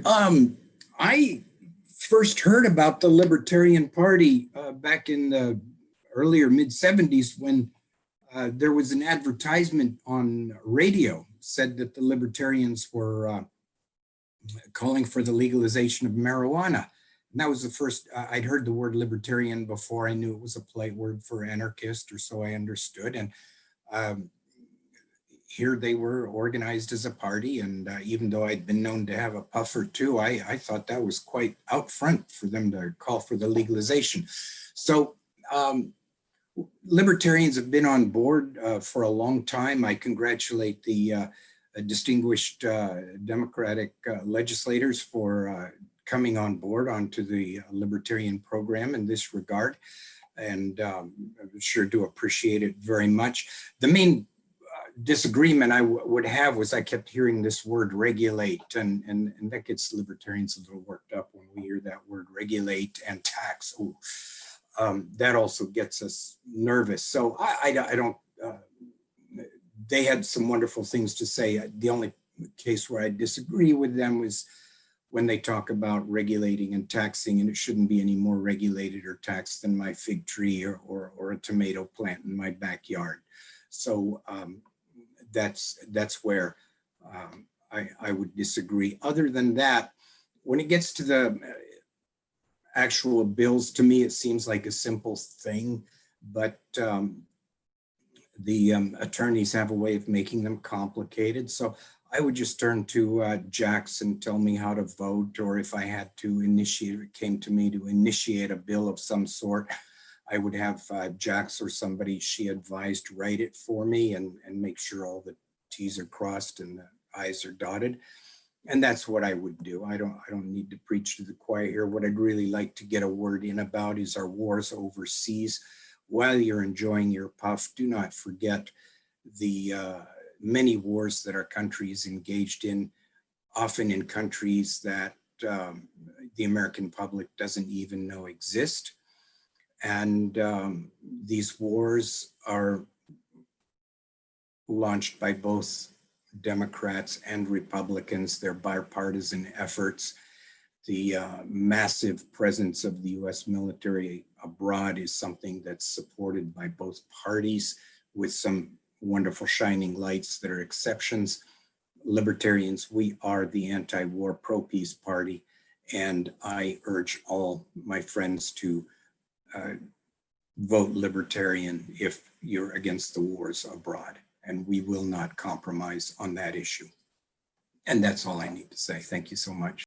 I first heard about the Libertarian Party back in the earlier mid-70s when there was an advertisement on radio said that the Libertarians were calling for the legalization of marijuana. And that was the first, I'd heard the word libertarian before. I knew it was a play word for anarchist, or so I understood. And here they were organized as a party. And even though I'd been known to have a puff or two, I thought that was quite out front for them to call for the legalization. So libertarians have been on board for a long time. I congratulate the distinguished Democratic legislators for coming on board onto the libertarian program in this regard. And I sure do appreciate it very much. The main disagreement I would have was I kept hearing this word regulate, and that gets libertarians a little worked up when we hear that word regulate and tax. Ooh. That also gets us nervous. So I don't, they had some wonderful things to say. The only case where I disagree with them was when they talk about regulating and taxing, and it shouldn't be any more regulated or taxed than my fig tree or a tomato plant in my backyard. So that's where I would disagree. Other than that, when it gets to the actual bills, to me, it seems like a simple thing, but the attorneys have a way of making them complicated. So I would just turn to Jax and tell me how to vote, or if I had to initiate, it came to me to initiate a bill of some sort, I would have Jax or somebody she advised write it for me and make sure all the T's are crossed and the I's are dotted. And that's what I would do. I don't need to preach to the choir here. What I'd really like to get a word in about is our wars overseas. While you're enjoying your puff, do not forget the many wars that our country is engaged in, often in countries that the American public doesn't even know exist. And these wars are launched by both Democrats and Republicans. They're bipartisan efforts. The massive presence of the US military abroad is something that's supported by both parties, with some wonderful shining lights that are exceptions. Libertarians, we are the anti-war pro-peace party, and I urge all my friends to vote Libertarian if you're against the wars abroad, and we will not compromise on that issue. And that's all I need to say. Thank you so much.